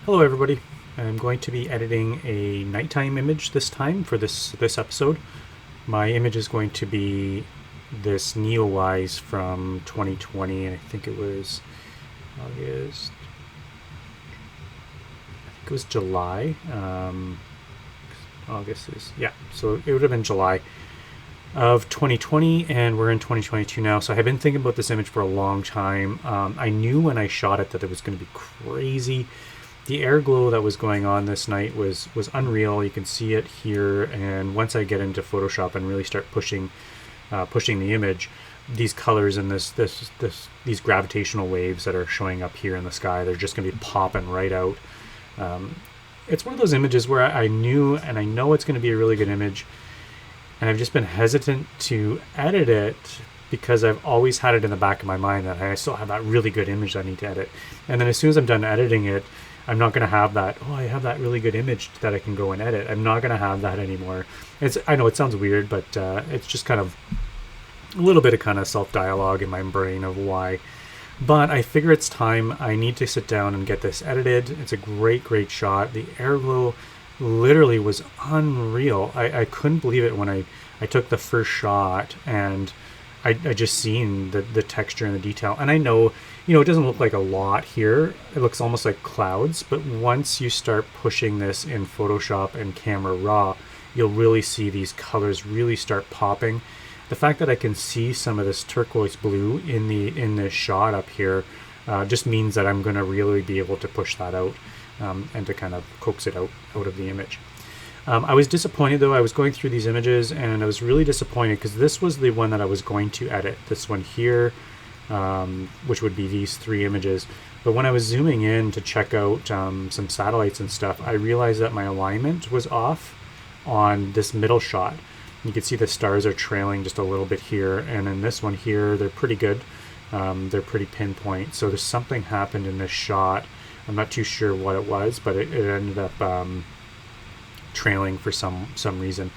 Hello everybody. I'm going to be editing a nighttime image this time for this episode. My image is going to be this Neowise from 2020, and I think it was August. I think it was July. August is, yeah, so it would have been July of 2020, and we're in 2022 now. So I have been thinking about this image for a long time. I knew when I shot it that it was going to be crazy. The airglow that was going on this night was unreal. You can see it here, and once I get into Photoshop and really start pushing the image, these colors and these gravitational waves that are showing up here in the sky, they're just going to be popping right out. It's one of those images where I knew and I know it's going to be a really good image, and I've just been hesitant to edit it because I've always had it in the back of my mind that I still have that really good image that I need to edit. And then as soon as I'm done editing it, I'm not going to have that, oh, I have that really good image that I can go and edit. I'm not going to have that anymore. I know it sounds weird, but it's just kind of a little bit of kind of self-dialogue in my brain of why. But I figure it's time. I need to sit down and get this edited. It's a great shot. The airglow literally was unreal. I couldn't believe it when I took the first shot, and I just seen the texture and the detail. And I know, it doesn't look like a lot here. It looks almost like clouds, but once you start pushing this in Photoshop and Camera Raw, you'll really see these colors really start popping. The fact that I can see some of this turquoise blue in this shot up here just means that I'm going to really be able to push that out and to kind of coax it out of the image. I was disappointed though. I was going through these images and I was really disappointed because this was the one that I was going to edit. This one here, which would be these three images. But when I was zooming in to check out some satellites and stuff, I realized that my alignment was off on this middle shot. You can see the stars are trailing just a little bit here, and in this one here, they're pretty good. They're pretty pinpoint. So there's something happened in this shot. I'm not too sure what it was, but it ended up trailing for some reason.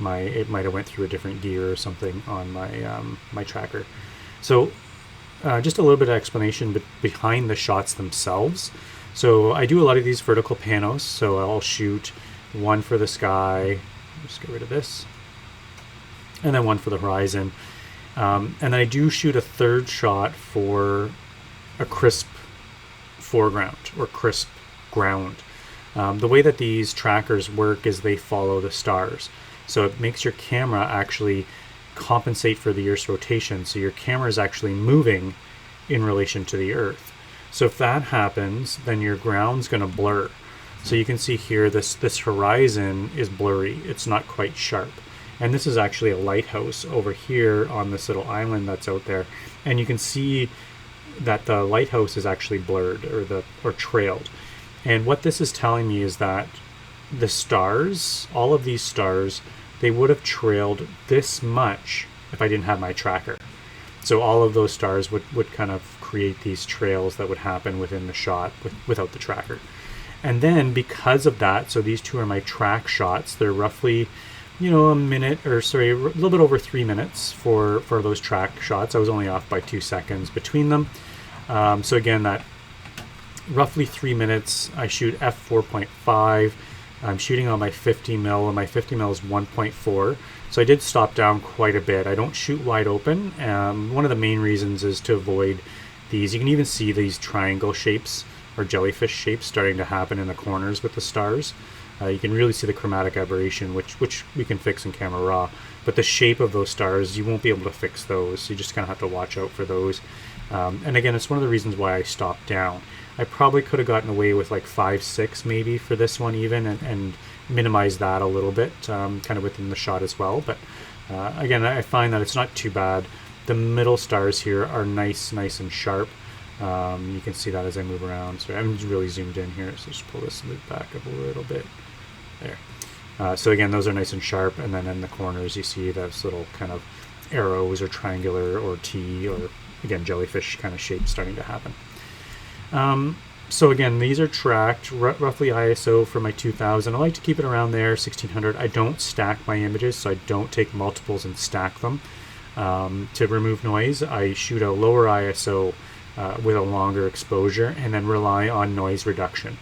It might have went through a different gear or something on my tracker. So just a little bit of explanation behind the shots themselves. So I do a lot of these vertical panos. So I'll shoot one for the sky. Just get rid of this. And then one for the horizon. And I do shoot a third shot for a crisp foreground or crisp ground. The way that these trackers work is they follow the stars. So it makes your camera actually compensate for the Earth's rotation. So your camera is actually moving in relation to the Earth. So if that happens, then your ground's going to blur. So you can see here this horizon is blurry. It's not quite sharp. And this is actually a lighthouse over here on this little island that's out there. And you can see that the lighthouse is actually blurred or trailed. And what this is telling me is that the stars, all of these stars, they would have trailed this much if I didn't have my tracker. So all of those stars would kind of create these trails that would happen within the shot without the tracker. And then because of that, so these two are my track shots. They're roughly, a little bit over 3 minutes for those track shots. I was only off by 2 seconds between them. So again, that roughly 3 minutes. I shoot f4.5. I'm shooting on my 50 mil, and my 50 mil is 1.4. So I did stop down quite a bit. I don't shoot wide open. One of the main reasons is to avoid these. You can even see these triangle shapes or jellyfish shapes starting to happen in the corners with the stars. You can really see the chromatic aberration, which we can fix in Camera Raw. But the shape of those stars, you won't be able to fix those. You just kind of have to watch out for those. And again, it's one of the reasons why I stopped down. I probably could have gotten away with like 5-6 maybe for this one even, and minimize that a little bit, kind of within the shot as well. But again, I find that it's not too bad. The middle stars here are nice and sharp. You can see that as I move around. So I'm really zoomed in here, so just pull this loop back up a little bit. There. So again, those are nice and sharp, and then in the corners you see those little kind of arrows or triangular or T or again jellyfish kind of shapes starting to happen. So again, these are tracked roughly ISO for my 2000. I like to keep it around there, 1600. I don't stack my images, so I don't take multiples and stack them. To remove noise, I shoot a lower ISO with a longer exposure and then rely on noise reduction.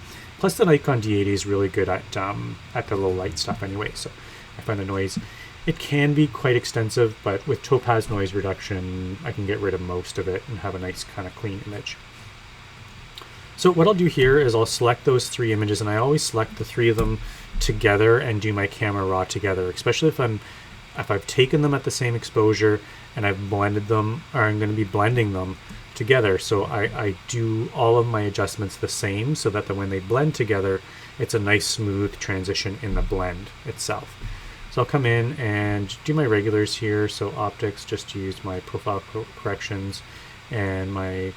Plus the Nikon D80 is really good at the low light stuff anyway, so I find the noise, it can be quite extensive, but with Topaz noise reduction, I can get rid of most of it and have a nice kind of clean image. So what I'll do here is I'll select those 3 images, and I always select the 3 of them together and do my camera raw together, especially if I've taken them at the same exposure and I've blended them, or I'm going to be blending them together. So I do all of my adjustments the same so that when they blend together, it's a nice smooth transition in the blend itself. So I'll come in and do my regulars here. So optics, just use my profile corrections and my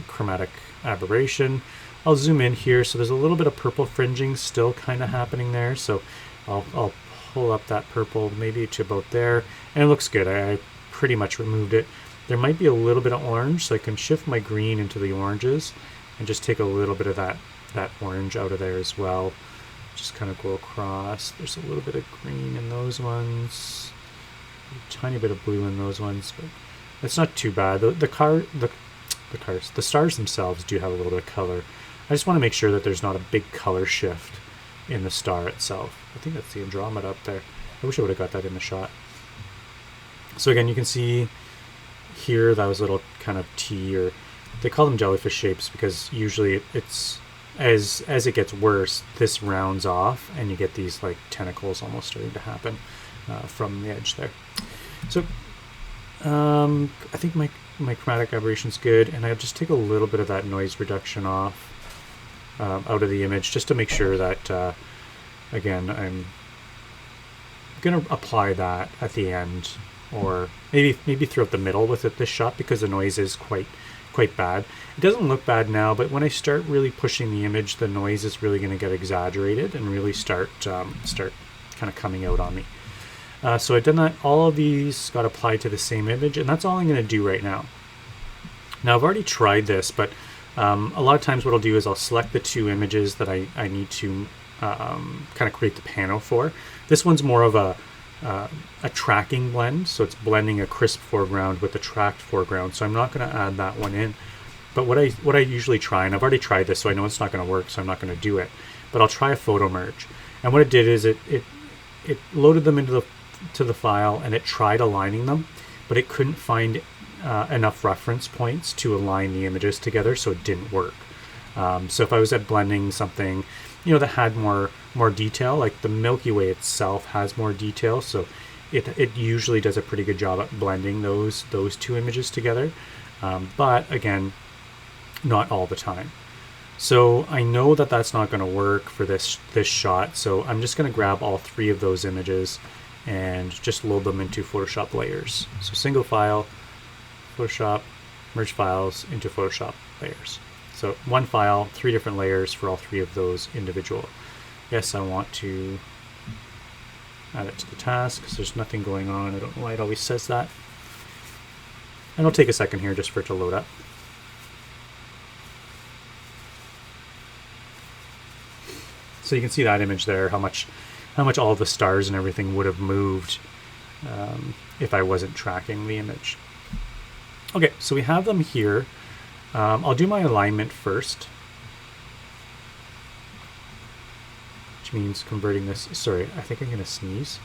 chromatic aberration. I'll zoom in here, so there's a little bit of purple fringing still kind of happening there, so I'll pull up that purple maybe to about there, and it looks good. I pretty much removed it. There might be a little bit of orange, so I can shift my green into the oranges and just take a little bit of that orange out of there as well. Just kind of go across. There's a little bit of green in those ones, a tiny bit of blue in those ones, but it's not too bad. The stars themselves do have a little bit of color. I just want to make sure that there's not a big color shift in the star itself. I think that's the Andromeda up there. I wish I would have got that in the shot. So again, you can see here those little kind of T, or they call them jellyfish shapes because usually it's as it gets worse, this rounds off and you get these like tentacles almost starting to happen from the edge there. So I think my chromatic aberration's good, and I'll just take a little bit of that noise reduction off out of the image just to make sure that again, I'm gonna apply that at the end, or maybe throughout the middle with this shot, because the noise is quite bad. It doesn't look bad now, but when I start really pushing the image, the noise is really going to get exaggerated and really start kind of coming out on me. So I've done that. All of these got applied to the same image, and that's all I'm going to do right now. Now I've already tried this, but a lot of times what I'll do is I'll select the 2 images that I need to kind of create the panel for. This one's more of a tracking blend, so it's blending a crisp foreground with a tracked foreground, so I'm not going to add that one in. But what I usually try, and I've already tried this, so I know it's not going to work, so I'm not going to do it, but I'll try a photo merge. And what it did is it loaded them into the file, and it tried aligning them, but it couldn't find enough reference points to align the images together, so it didn't work. So if I was at blending something, that had more detail, like the Milky Way itself has more detail, so it usually does a pretty good job at blending those 2 images together, but again, not all the time. So I know that that's not going to work for this shot, so I'm just going to grab all 3 of those images and just load them into Photoshop layers. So single file, Photoshop, merge files into Photoshop layers. So one file, 3 different layers for all 3 of those individual. Yes, I want to add it to the task because there's nothing going on. I don't know why it always says that. And it'll take a second here just for it to load up. So you can see that image there, how much all the stars and everything would have moved if I wasn't tracking the image. Okay, so we have them here. I'll do my alignment first, which means converting this. Sorry, I think I'm going to sneeze.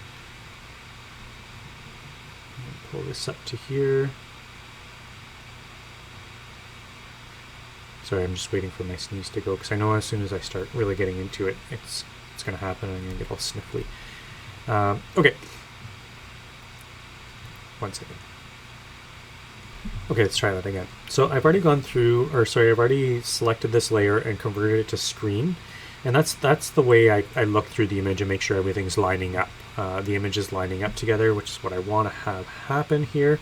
Pull this up to here. Sorry, I'm just waiting for my sneeze to go because I know as soon as I start really getting into it, it's going to happen and I'm going to get all sniffly. Okay. 1 second. Okay, let's try that again. So I've already gone through, I've already selected this layer and converted it to screen. And that's the way I look through the image and make sure everything's lining up. The image is lining up together, which is what I want to have happen here.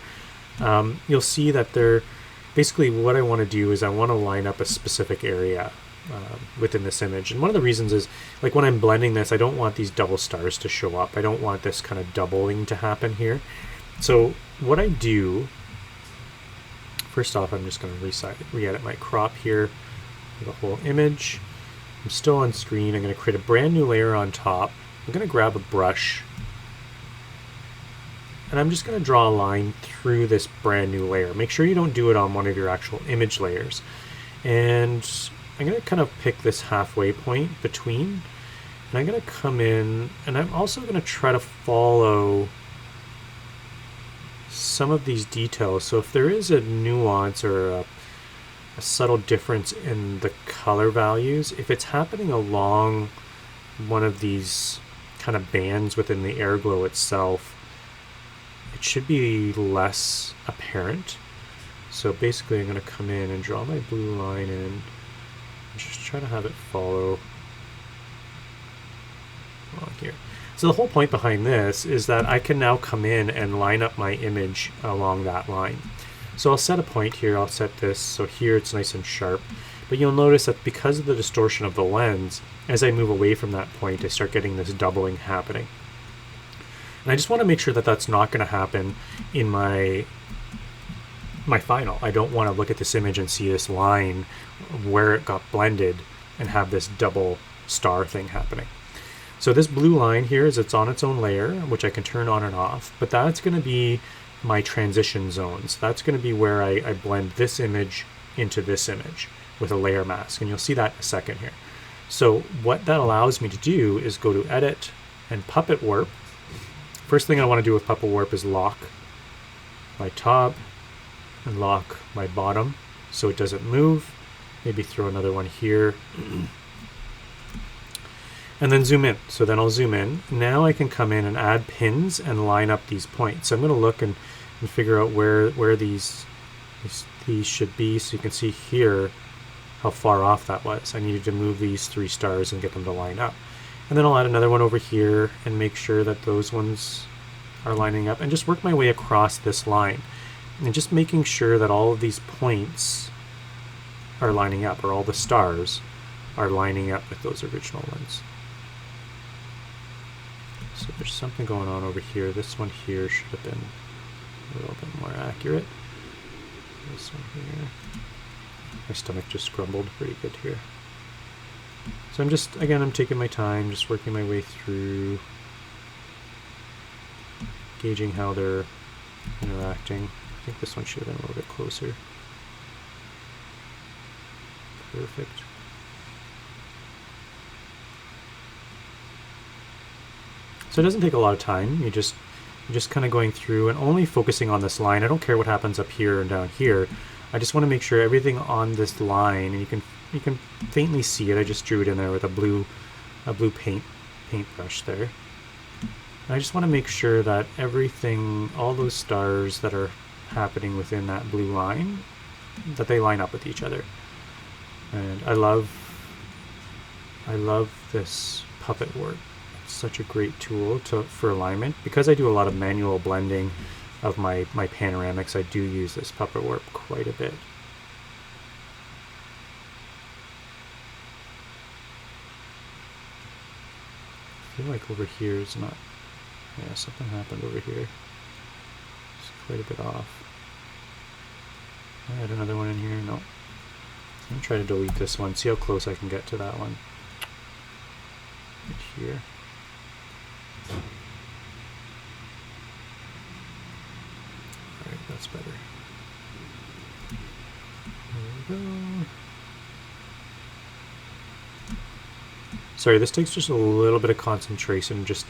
You'll see that basically what I want to do is I want to line up a specific area within this image. And one of the reasons is, like when I'm blending this, I don't want these double stars to show up. I don't want this kind of doubling to happen here. So what I do, first off, I'm just going to re-edit my crop here for the whole image. I'm still on screen. I'm going to create a brand new layer on top. I'm going to grab a brush and I'm just going to draw a line through this brand new layer. Make sure you don't do it on one of your actual image layers. And I'm going to kind of pick this halfway point between, and I'm going to come in, and I'm also going to try to follow some of these details. So if there is a nuance or a subtle difference in the color values, if it's happening along one of these kind of bands within the Airglow itself, it should be less apparent. So basically I'm going to come in and draw my blue line in and just try to have it follow along here. So the whole point behind this is that I can now come in and line up my image along that line. So I'll set a point here, I'll set this, so here it's nice and sharp. But you'll notice that because of the distortion of the lens, as I move away from that point, I start getting this doubling happening. And I just want to make sure that that's not going to happen in my final. I don't want to look at this image and see this line where it got blended and have this double star thing happening. So this blue line here is it's on its own layer, which I can turn on and off, but that's going to be my transition zones. That's going to be where I blend this image into this image with a layer mask, and you'll see that in a second here. So what that allows me to do is go to Edit and Puppet Warp. First thing I want to do with Puppet Warp is lock my top and lock my bottom so it doesn't move. Maybe throw another one here. And then zoom in. So then I'll zoom in. Now I can come in and add pins and line up these points. So I'm going to look and figure out where these should be. So you can see here how far off that was. I needed to move these 3 stars and get them to line up. And then I'll add another one over here and make sure that those ones are lining up and just work my way across this line. And just making sure that all of these points are lining up, or all the stars are lining up with those original ones. So there's something going on over here. This one here should have been a little bit more accurate. This one here. My stomach just grumbled pretty good here. So I'm just, again, I'm taking my time, just working my way through, gauging how they're interacting. I think this one should have been a little bit closer. Perfect. So it doesn't take a lot of time. You're just kind of going through and only focusing on this line. I don't care what happens up here and down here. I just want to make sure everything on this line, and you can faintly see it. I just drew it in there with a blue paintbrush there. And I just want to make sure that everything, all those stars that are happening within that blue line, that they line up with each other. And I love this puppet work. It's such a great tool for alignment. Because I do a lot of manual blending of my panoramics, I do use this puppet warp quite a bit. I feel like over here is not, yeah, something happened over here. It's quite a bit off. I had another one in here, no. I'm going to try to delete this one, see how close I can get to that one. Right here. Alright, that's better. There we go. Sorry, this takes just a little bit of concentration, just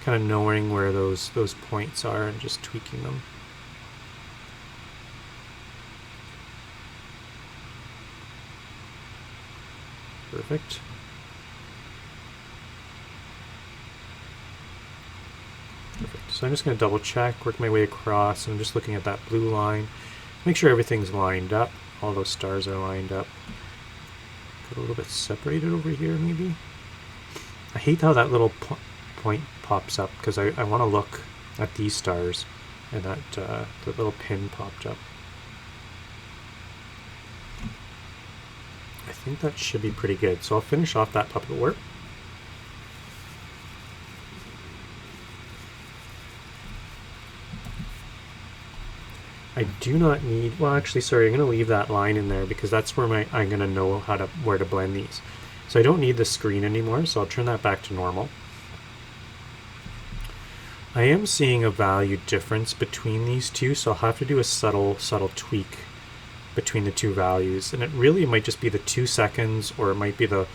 kind of knowing where those points are and just tweaking them. Perfect. Perfect. So I'm just going to double check, work my way across, and I'm just looking at that blue line. Make sure everything's lined up. All those stars are lined up. Get a little bit separated over here, maybe. I hate how that little point pops up, because I want to look at these stars, and that the little pin popped up. I think that should be pretty good. So I'll finish off that puppet work. I do not need, well actually sorry, I'm going to leave that line in there because that's where I'm going to know where to blend these. So I don't need the screen anymore, so I'll turn that back to normal. I am seeing a value difference between these two, so I'll have to do a subtle tweak between the two values, and it really might just be the 2 seconds, or it might be the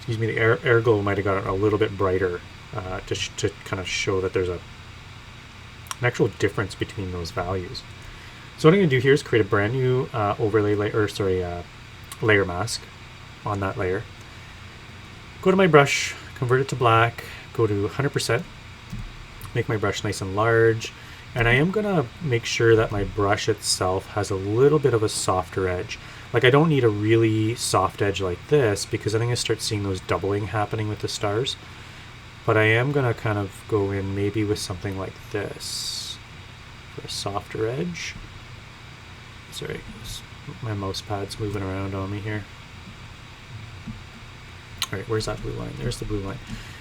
Airglow might have got it a little bit brighter to kind of show that there's an actual difference between those values. So what I'm going to do here is create a brand new overlay layer mask on that layer. Go to my brush, convert it to black, go to 100%, make my brush nice and large, and I am going to make sure that my brush itself has a little bit of a softer edge. Like, I don't need a really soft edge like this, because then I'm going to start seeing those doubling happening with the stars. But I am going to kind of go in maybe with something like this for a softer edge. Sorry, my mouse pad's moving around on me here. All right, where's that blue line? There's the blue line.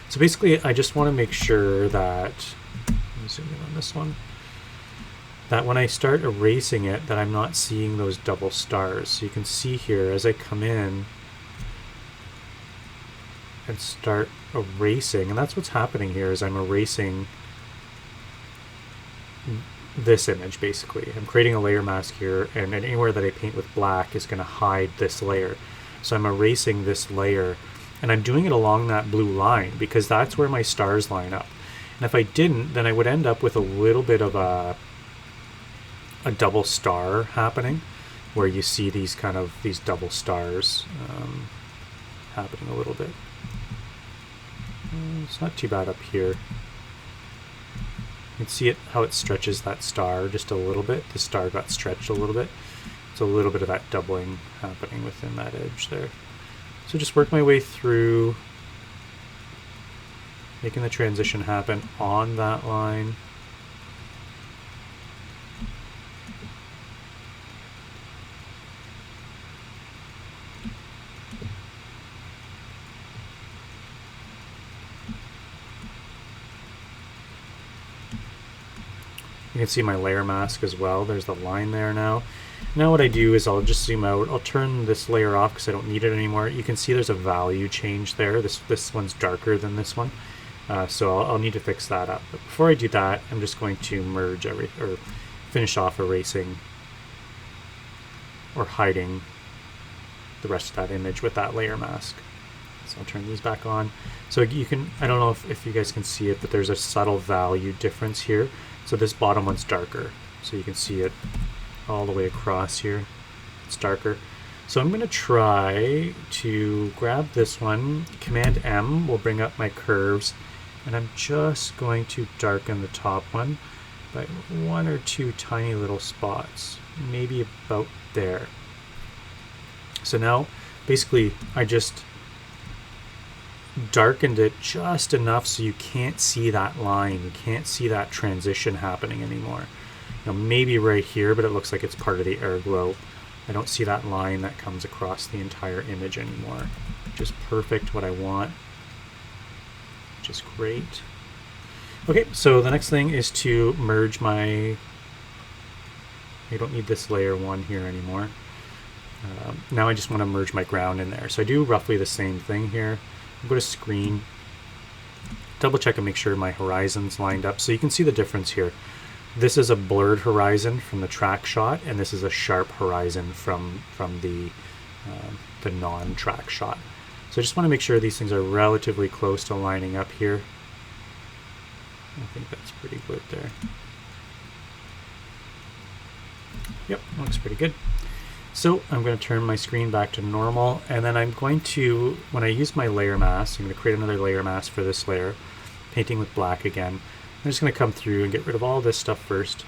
So basically, I just want to make sure that, let me zoom in on this one, that when I start erasing it, that I'm not seeing those double stars. So you can see here, as I come in and start erasing, and that's what's happening here, is I'm erasing this image, basically. I'm creating a layer mask here, and anywhere that I paint with black is going to hide this layer. So I'm erasing this layer, and I'm doing it along that blue line, because that's where my stars line up. And if I didn't, then I would end up with a little bit of a double star happening, where you see these double stars happening a little bit. It's not too bad up here. You can see it, how it stretches that star just a little bit. The star got stretched a little bit. It's a little bit of that doubling happening within that edge there. So just work my way through, making the transition happen on that line. You can see my layer mask as well. There's the line there now. Now what I do is I'll just zoom out. I'll turn this layer off because I don't need it anymore. You can see there's a value change there. This one's darker than this one. So I'll need to fix that up. But before I do that, I'm just going to merge or finish off erasing or hiding the rest of that image with that layer mask. So I'll turn these back on. So you can, I don't know if you guys can see it, but there's a subtle value difference here. So this bottom one's darker. So you can see it all the way across here. It's darker. So I'm going to try to grab this one. Command M will bring up my curves. And I'm just going to darken the top one by 1 or 2 tiny little spots. Maybe about there. So now, basically, I just darkened it just enough so you can't see that line. You can't see that transition happening anymore. Now maybe right here, but it looks like it's part of the Airglow. I don't see that line that comes across the entire image anymore. Just perfect, what I want. Which is great. Okay, so the next thing is to merge my, I don't need this layer 1 here anymore. Now I just want to merge my ground in there. So I do roughly the same thing here. Go to screen, double check and make sure my horizon's lined up. So you can see the difference here. This is a blurred horizon from the track shot, and this is a sharp horizon from the non-track shot. So I just want to make sure these things are relatively close to lining up here. I think that's pretty good there. Yep, looks pretty good. So I'm going to turn my screen back to normal, and then I'm going to, when I use my layer mask, I'm going to create another layer mask for this layer, painting with black again. I'm just going to come through and get rid of all this stuff first.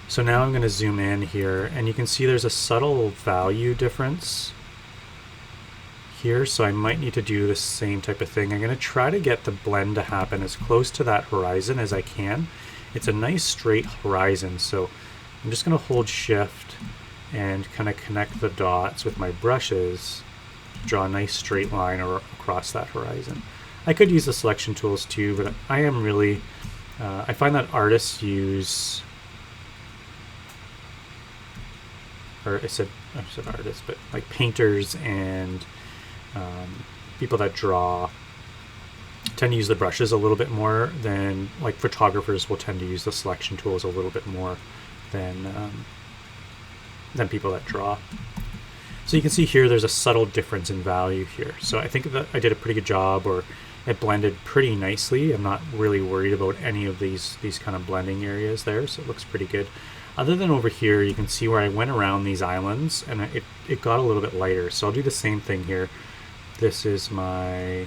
So now I'm going to zoom in here, and you can see there's a subtle value difference here, so I might need to do the same type of thing. I'm going to try to get the blend to happen as close to that horizon as I can. It's a nice straight horizon, so I'm just going to hold shift and kind of connect the dots with my brushes to draw a nice straight line across that horizon. I could use the selection tools too, but I am really, I find that artists use, or I said artists, but like painters and people that draw tend to use the brushes a little bit more than, like, photographers will tend to use the selection tools a little bit more than people that draw. So you can see here there's a subtle difference in value here. So I think that I did a pretty good job, or it blended pretty nicely. I'm not really worried about any of these kind of blending areas there, so it looks pretty good. Other than over here, you can see where I went around these islands and it got a little bit lighter. So I'll do the same thing here. This is my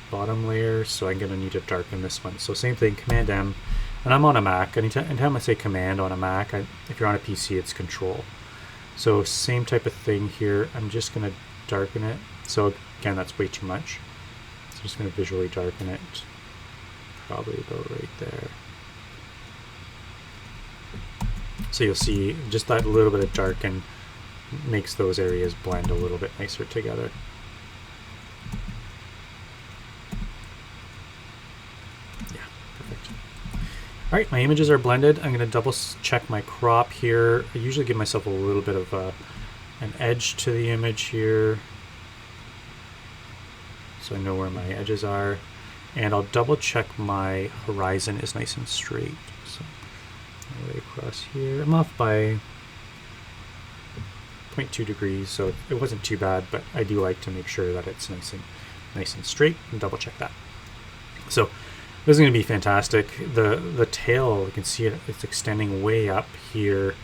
bottom layer, so I'm going to need to darken this one. So same thing, Command M, and I'm on a Mac. Anytime I say Command on a Mac, if you're on a PC, it's Control. So same type of thing here. I'm just going to darken it. So again, that's way too much. So I'm just going to visually darken it, probably about right there. So you'll see just that little bit of darken makes those areas blend a little bit nicer together. Yeah, perfect. All right, my images are blended. I'm going to double check my crop here. I usually give myself a little bit of an edge to the image here, so I know where my edges are. And I'll double check my horizon is nice and straight. So all the way across here. I'm off by 0.2 degrees, so it wasn't too bad, but I do like to make sure that it's nice and straight, and double check that. So this is going to be fantastic. The tail, you can see it's extending way up here,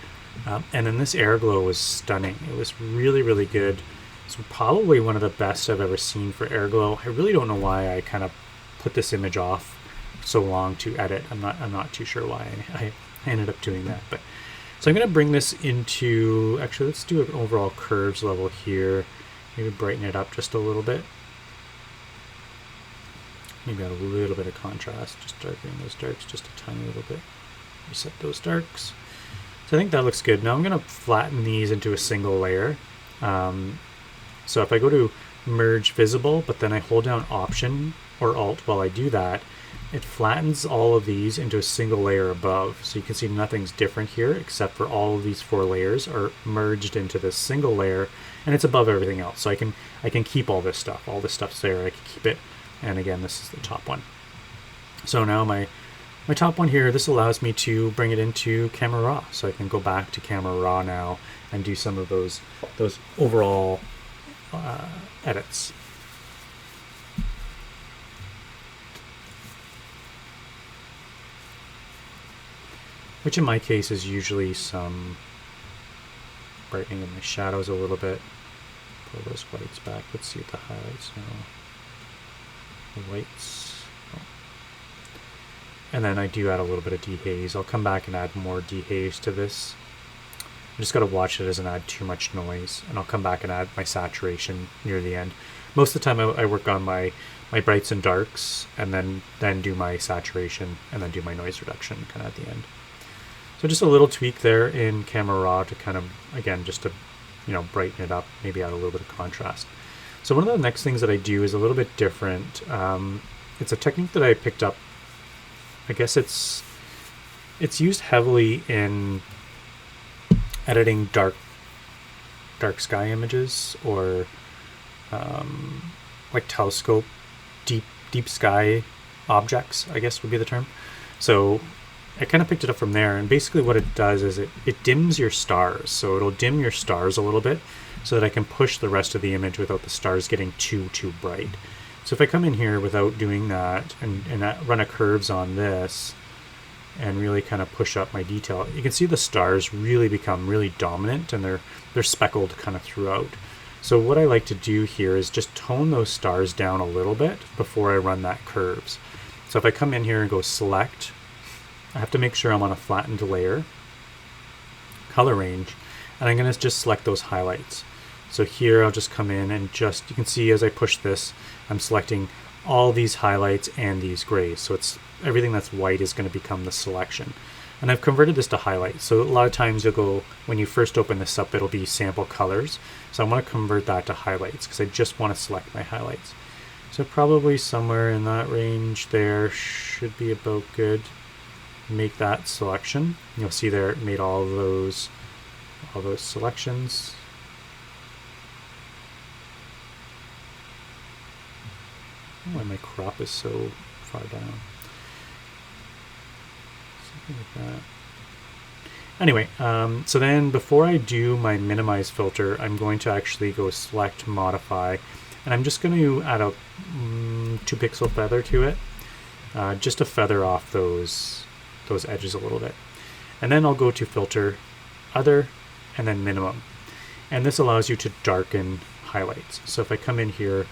and then this Airglow was stunning. It was really, really good. It's probably one of the best I've ever seen for Airglow. I really don't know why I kind of put this image off so long to edit. I'm not too sure why I ended up doing that. But so I'm going to bring this into, actually let's do an overall curves level here. Maybe brighten it up just a little bit. Maybe add a little bit of contrast, just darkening those darks just a tiny little bit. Reset those darks. So I think that looks good. Now I'm going to flatten these into a single layer. So if I go to merge visible, but then I hold down Option or Alt while I do that, it flattens all of these into a single layer above. So you can see nothing's different here except for all of these 4 layers are merged into this single layer, and it's above everything else. So I can keep all this stuff. All this stuff's there. I can keep it. And again, this is the top one. So now my top one here, this allows me to bring it into Camera Raw. So I can go back to Camera Raw now and do some of those overall edits. Which in my case is usually some brightening of my shadows a little bit. Pull those whites back. Let's see what the highlights now. The whites. Oh. And then I do add a little bit of dehaze. I'll come back and add more dehaze to this. I just got to watch it doesn't add too much noise, and I'll come back and add my saturation near the end. Most of the time I work on my brights and darks, and then do my saturation, and then do my noise reduction kind of at the end. So just a little tweak there in Camera Raw to kind of, again, just to, brighten it up, maybe add a little bit of contrast. So one of the next things that I do is a little bit different. It's a technique that I picked up. I guess it's used heavily in editing dark sky images, or like telescope deep sky objects, I guess would be the term. So I kind of picked it up from there, and basically what it does is it dims your stars. So it'll dim your stars a little bit so that I can push the rest of the image without the stars getting too bright. So if I come in here without doing that and run a curves on this and really kind of push up my detail, you can see the stars really become really dominant, and they're speckled kind of throughout. So what I like to do here is just tone those stars down a little bit before I run that curves. So if I come in here and go select, I have to make sure I'm on a flattened layer, color range, and I'm going to just select those highlights. So here I'll just come in and just, you can see as I push this, I'm selecting all these highlights and these grays. So it's everything that's white is going to become the selection. And I've converted this to highlights. So a lot of times you'll go, when you first open this up, it'll be sample colors. So I want to convert that to highlights because I just want to select my highlights. So probably somewhere in that range there should be about good. Make that selection. You'll see there it made all those selections. don't know why my crop is so far down. Something like that. Anyway, so then before I do my minimize filter, I'm going to actually go select modify, and I'm just going to add a 2 pixel feather to it, just to feather off those edges a little bit. And then I'll go to filter, other, and then minimum. And this allows you to darken highlights. So if I come in here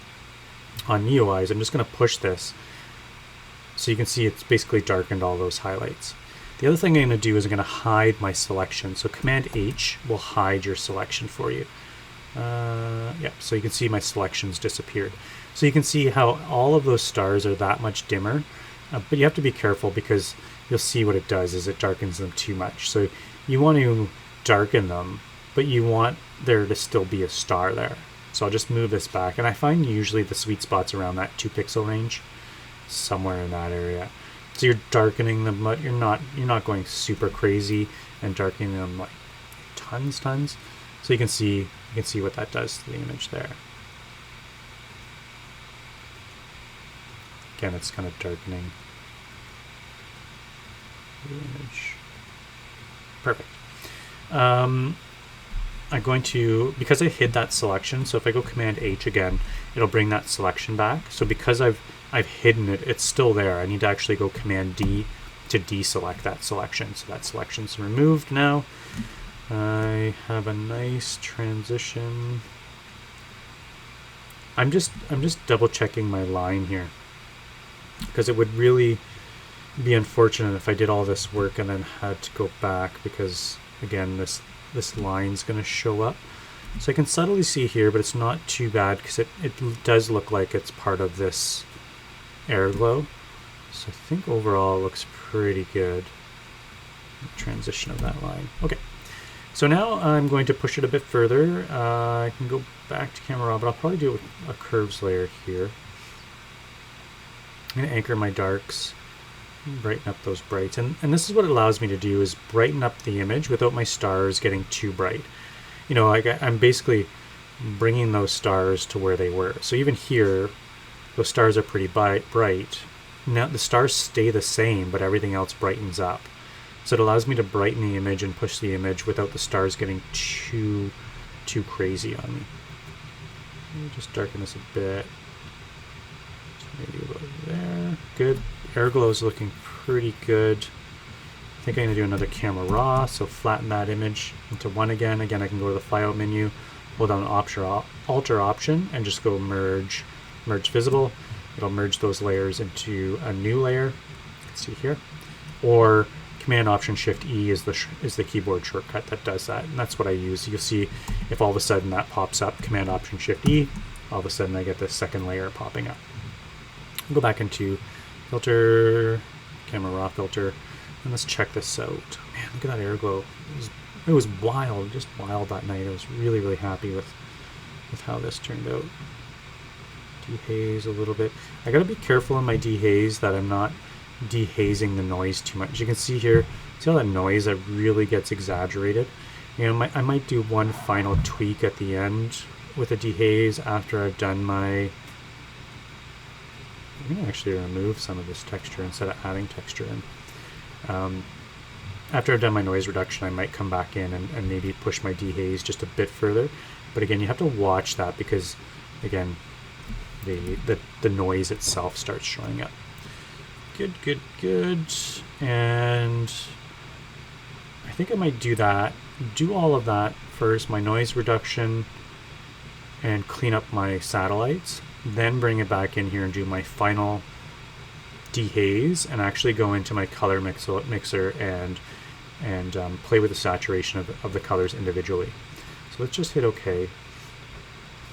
on Neowise, I'm just going to push this so you can see it's basically darkened all those highlights. The other thing I'm going to do is I'm going to hide my selection. So Command H will hide your selection for you. Yeah, so you can see my selections disappeared. So you can see how all of those stars are that much dimmer, but you have to be careful because you'll see what it does is it darkens them too much. So you want to darken them, but you want there to still be a star there. So I'll just move this back, and I find usually the sweet spot's around that 2 pixel range, somewhere in that area. So you're darkening them, but you're not going super crazy and darkening them like tons. So you can see what that does to the image there. Again, it's kind of darkening the image. Perfect. I'm going to, because I hid that selection, so if I go Command H again, it'll bring that selection back. So because I've hidden it, it's still there. I need to actually go Command D to deselect that selection. So that selection's removed now. I have a nice transition. I'm just double checking my line here, because it would really be unfortunate if I did all this work and then had to go back, because again this line's going to show up. So I can subtly see here, but it's not too bad because it does look like it's part of this Airglow. So I think overall it looks pretty good. The transition of that line. Okay, so now I'm going to push it a bit further. I can go back to camera raw, but I'll probably do it with a curves layer here. I'm going to anchor my darks, brighten up those brights, and this is what it allows me to do, is brighten up the image without my stars getting too bright. You know, I'm basically bringing those stars to where they were. So even here, those stars are pretty bright. Now the stars stay the same, but everything else brightens up. So it allows me to brighten the image and push the image without the stars getting too crazy on me. Let me just darken this a bit. Maybe about there. Good. Airglow is looking pretty good. I think I'm going to do another camera raw, so flatten that image into 1 again. Again, I can go to the flyout menu, hold down Alter Option, and just go merge visible. It'll merge those layers into a new layer. You can see here. Or Command Option Shift E is the keyboard shortcut that does that, and that's what I use. You'll see if all of a sudden that pops up, Command Option Shift E, all of a sudden I get this second layer popping up. I'll go back into filter, camera raw filter, and let's check this out. Man, look at that Airglow. It was wild, just wild that night. I was really happy with how this turned out. Dehaze a little bit. I gotta be careful in my dehaze that I'm not dehazing the noise too much. You can see here, see all that noise that really gets exaggerated. You know, I might do one final tweak at the end with a dehaze after I've done my. I'm going to actually remove some of this texture instead of adding texture in. After I've done my noise reduction, I might come back in and maybe push my dehaze just a bit further. But again, you have to watch that because, again, the noise itself starts showing up. Good. And I think I might do that. Do all of that first, my noise reduction, and clean up my satellites. Then bring it back in here and do my final dehaze and actually go into my color mixer and play with the saturation of the colors individually. So let's just hit OK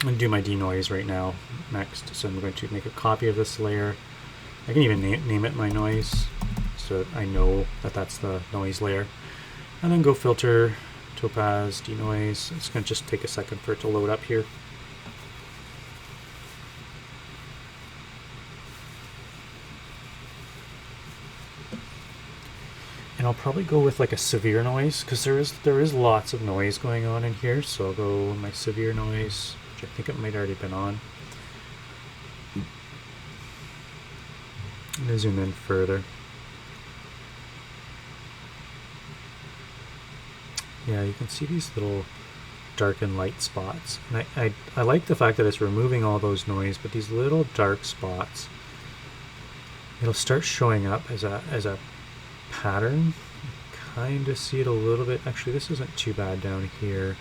and do my denoise right now next. So I'm going to make a copy of this layer. I can even name it my noise so I know that that's the noise layer. And then go filter, topaz, denoise. It's going to just take a second for it to load up here. And I'll probably go with like a severe noise because there is lots of noise going on in here. So I'll go my severe noise, which I think it might already been on. I'm gonna zoom in further. Yeah, you can see these little dark and light spots. And I like the fact that it's removing all those noise, but these little dark spots, it'll start showing up as a pattern. Kind of see it a little bit. Actually, this isn't too bad down here.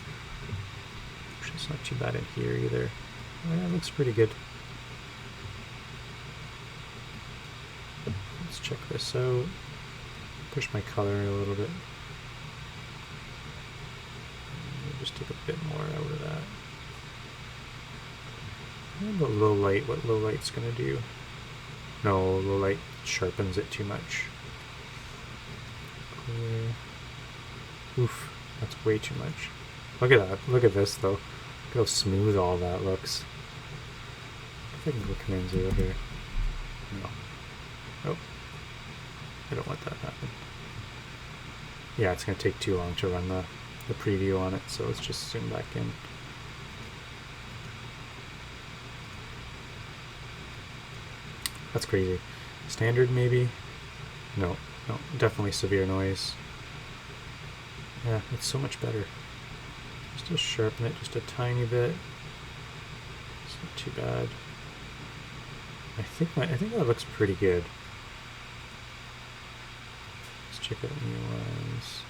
Actually, it's not too bad in here either. Oh, yeah, it looks pretty good. Let's check this out. Push my color a little bit. Just take a bit more out of that. And the low light, what low light's gonna do? No, low light sharpens it too much. Clear. Oof, that's way too much. Look at that. Look at this though. Look how smooth all that looks. If I can go Command 0 here. No. Oh. I don't want that to happen. Yeah, it's gonna take too long to run the preview on it, so let's just zoom back in. That's crazy. Standard maybe? No, definitely severe noise. Yeah, it's so much better. Just to sharpen it just a tiny bit. It's not too bad. I think that looks pretty good. Let's check out Neowise.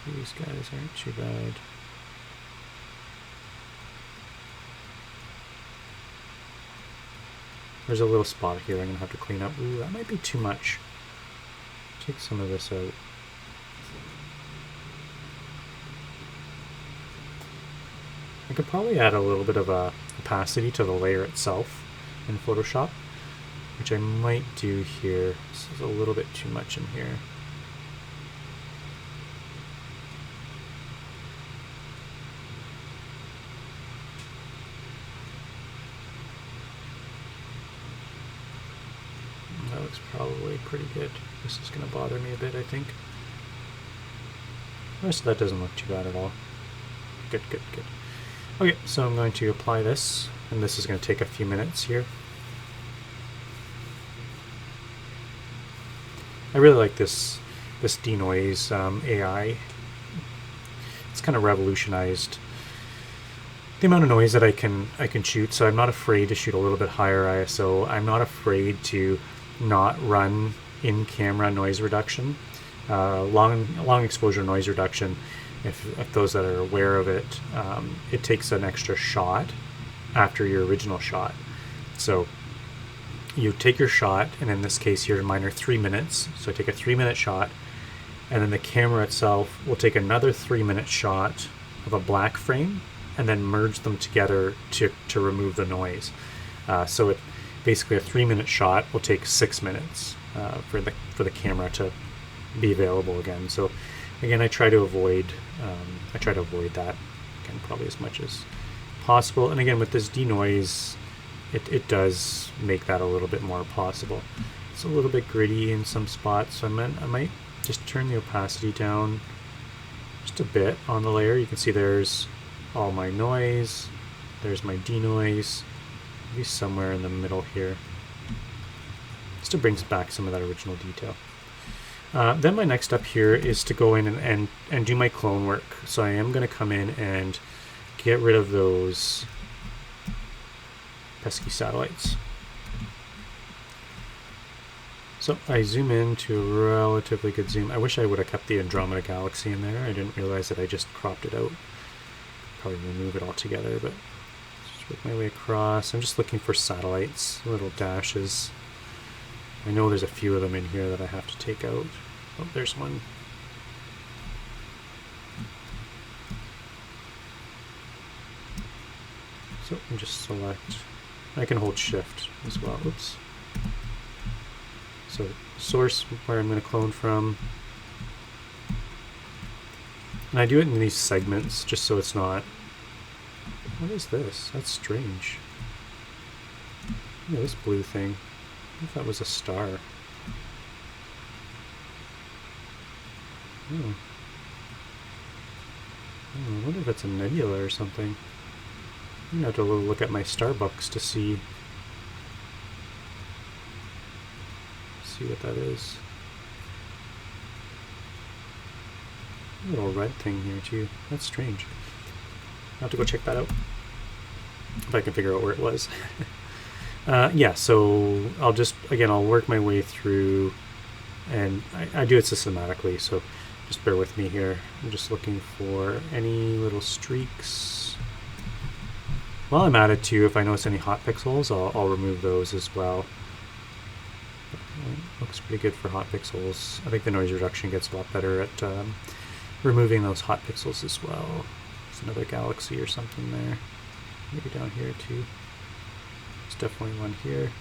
These guys aren't too bad. There's a little spot here I'm going to have to clean up. Ooh, that might be too much. Take some of this out. I could probably add a little bit of a opacity to the layer itself in Photoshop, which I might do here. This is a little bit too much in here. That looks probably pretty good. This is going to bother me a bit, I think. The rest of that doesn't look too bad at all. Good, good, good. Okay, so I'm going to apply this, and this is going to take a few minutes here. I really like this denoise AI. It's kind of revolutionized the amount of noise that I can shoot. So I'm not afraid to shoot a little bit higher ISO. I'm not afraid to not run in-camera noise reduction, long exposure noise reduction. If those that are aware of it, it takes an extra shot after your original shot. So you take your shot, and in this case here, mine are 3 minutes. So I take a 3-minute shot, and then the camera itself will take another 3-minute shot of a black frame, and then merge them together to remove the noise. So it basically a 3-minute shot will take 6 minutes for the camera to be available again. So again, I try to avoid that again probably as much as possible. And again, with this denoise, it does make that a little bit more possible. It's a little bit gritty in some spots, so I might just turn the opacity down just a bit on the layer. You can see there's all my noise, there's my denoise, maybe somewhere in the middle here, just to bring back some of that original detail. Then my next step here is to go in and do my clone work. So I am going to come in and get rid of those pesky satellites. So I zoom in to a relatively good zoom. I wish I would have kept the Andromeda Galaxy in there. I didn't realize that I just cropped it out. Probably remove it altogether, but just work my way across. I'm just looking for satellites, little dashes. I know there's a few of them in here that I have to take out. Oh, there's one. So I just select. I can hold shift as well. Oops. So source where I'm going to clone from. And I do it in these segments just so it's not. What is this? That's strange. Yeah, this blue thing. I thought that was a star. Oh. I wonder if it's a nebula or something. I'm going to have to look at my star books to see. see what that is. A little red thing here too. That's strange. I'll have to go check that out if I can figure out where it was. Yeah, so I'll work my way through, and I do it systematically, so just bear with me here. I'm just looking for any little streaks. While I'm at it too, if I notice any hot pixels, I'll remove those as well. It looks pretty good for hot pixels. I think the noise reduction gets a lot better at removing those hot pixels as well. There's another galaxy or something there. Maybe down here too. There's definitely one here.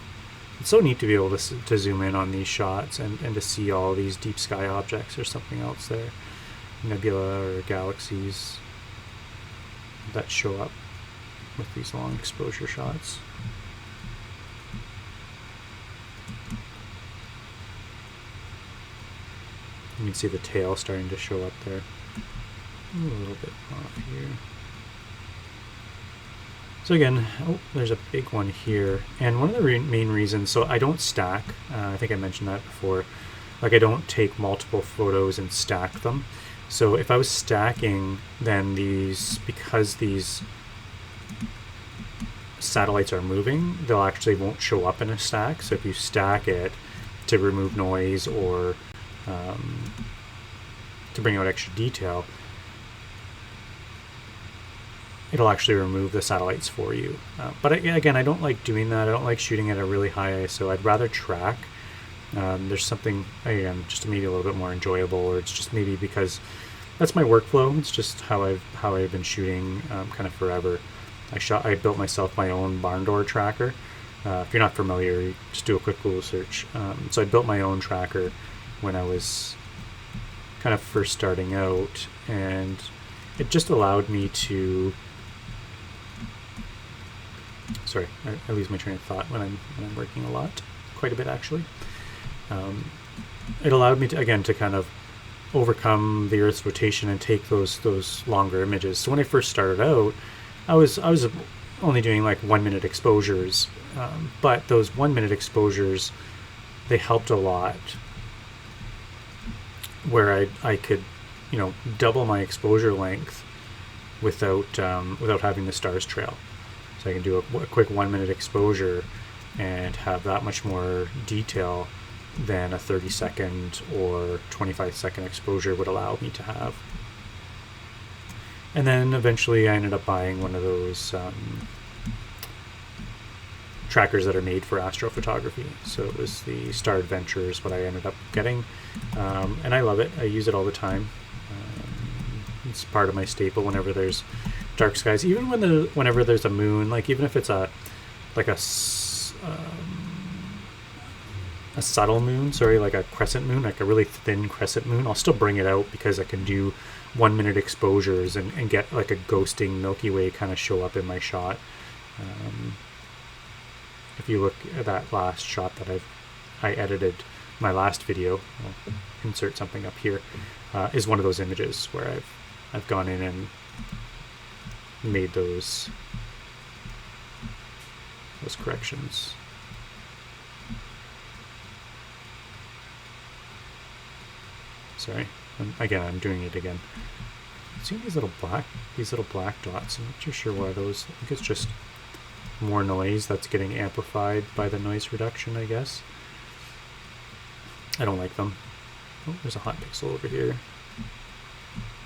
It's so neat to be able to zoom in on these shots and to see all these deep sky objects or something else there. Nebula or galaxies that show up with these long exposure shots. You can see the tail starting to show up there. A little bit off here. So again, there's a big one here. And one of the main reasons, so I don't stack, I think I mentioned that before, like I don't take multiple photos and stack them. So if I was stacking, then because these satellites are moving, they'll actually won't show up in a stack. So if you stack it to remove noise or to bring out extra detail, it'll actually remove the satellites for you. But again, I don't like doing that. I don't like shooting at a really high ISO. I'd rather track. There's something, again, just maybe a little bit more enjoyable, or it's just maybe because that's my workflow. It's just how I've been shooting kind of forever. I built myself my own barn door tracker. If you're not familiar, you just do a quick Google search. So I built my own tracker when I was kind of first starting out, and it just allowed me to. Sorry, I lose my train of thought when I'm working a lot, quite a bit actually. It allowed me to, again, to kind of overcome the Earth's rotation and take those longer images. So when I first started out, I was only doing like 1 minute exposures, but those 1 minute exposures, they helped a lot, where I could, double my exposure length without having the stars trail. So I can do a quick 1 minute exposure and have that much more detail than a 30-second or 25-second exposure would allow me to have. And then eventually I ended up buying one of those trackers that are made for astrophotography. So it was the Star Adventure is what I ended up getting. And I love it. I use it all the time. It's part of my staple whenever there's dark skies. Even whenever there's a moon, like even if it's a subtle moon, like a crescent moon, like a really thin crescent moon, I'll still bring it out because I can do 1 minute exposures and get like a ghosting Milky Way kind of show up in my shot. If you look at that last shot that I edited my last video, I'll insert something up here, is one of those images where I've gone in and made those corrections. Sorry, I'm doing it again. See these little black dots? I'm not too sure why those. I think it's just more noise that's getting amplified by the noise reduction, I guess. I don't like them. Oh, there's a hot pixel over here.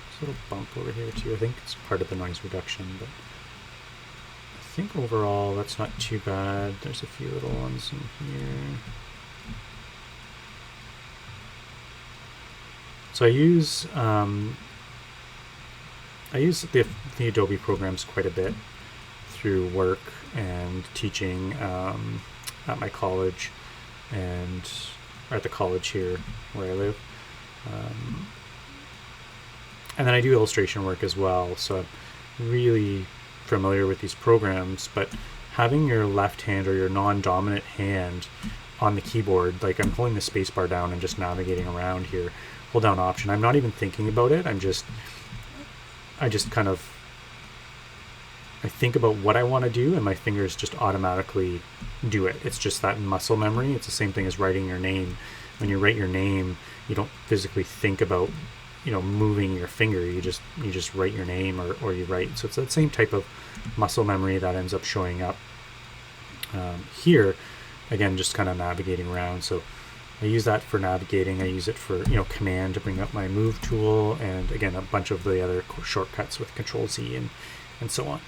There's a little bump over here too. I think it's part of the noise reduction, but I think overall that's not too bad. There's a few little ones in here. So I use the Adobe programs quite a bit through work and teaching at my college and at the college here where I live. And then I do illustration work as well, so I'm really familiar with these programs, but having your left hand or your non-dominant hand on the keyboard, like I'm holding the space bar down and just navigating around here, hold down Option. I'm not even thinking about it. I think about what I want to do and my fingers just automatically do it. It's just that muscle memory. It's the same thing as writing your name. when you write your name, you don't physically think about, moving your finger. You just write your name, or you write. So it's that same type of muscle memory that ends up showing up here. Again, just kind of navigating around. So I use that for navigating. I use it for, command to bring up my move tool, and again, a bunch of the other shortcuts with Control Z and so on.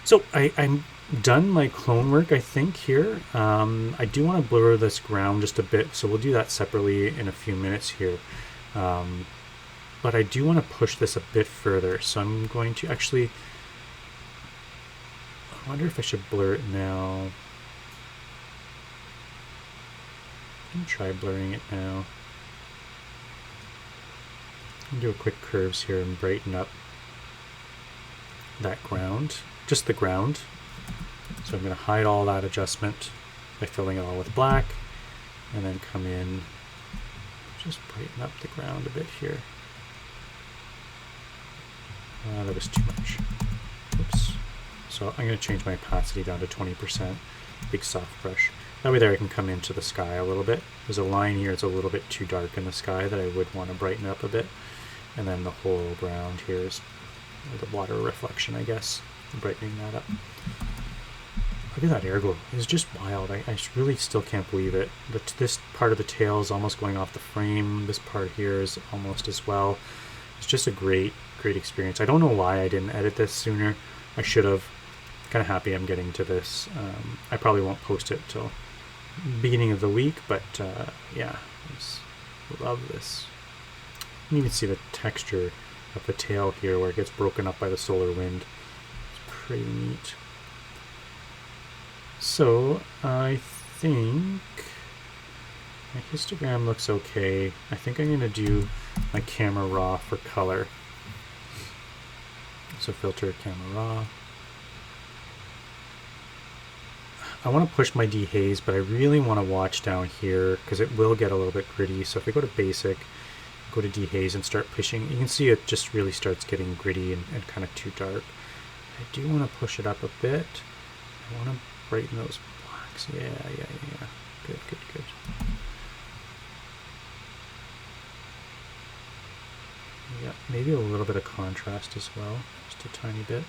So I'm done my clone work, I think, here. I do want to blur this ground just a bit, so we'll do that separately in a few minutes here. But I do want to push this a bit further, so I'm going to actually, I wonder if I should blur it now. I'm going to try blurring it now. I'll do a quick curves here and brighten up that ground, just the ground. So I'm going to hide all that adjustment by filling it all with black, and then come in, just brighten up the ground a bit here. That was too much. Oops. So I'm going to change my opacity down to 20%, big soft brush. That way there I can come into the sky a little bit. There's a line here, it's a little bit too dark in the sky that I would want to brighten up a bit. And then the whole ground here is the water reflection, I guess, brightening that up. Look at that Airglow. It's just wild. I really still can't believe it. This part of the tail is almost going off the frame. This part here is almost as well. It's just a great experience. I don't know why I didn't edit this sooner. I should have. Kind of happy I'm getting to this. I probably won't post it till beginning of the week, but yeah, I love this. You can even see the texture of the tail here where it gets broken up by the solar wind. It's pretty neat. So I think my histogram looks okay. I think I'm going to do my camera raw for color. So filter camera raw. I want to push my dehaze, but I really want to watch down here because it will get a little bit gritty. So if I go to basic, go to dehaze and start pushing, you can see it just really starts getting gritty and kind of too dark. I do want to push it up a bit. I want to brighten those blacks. Yeah. Good. Yeah, maybe a little bit of contrast as well, just a tiny bit.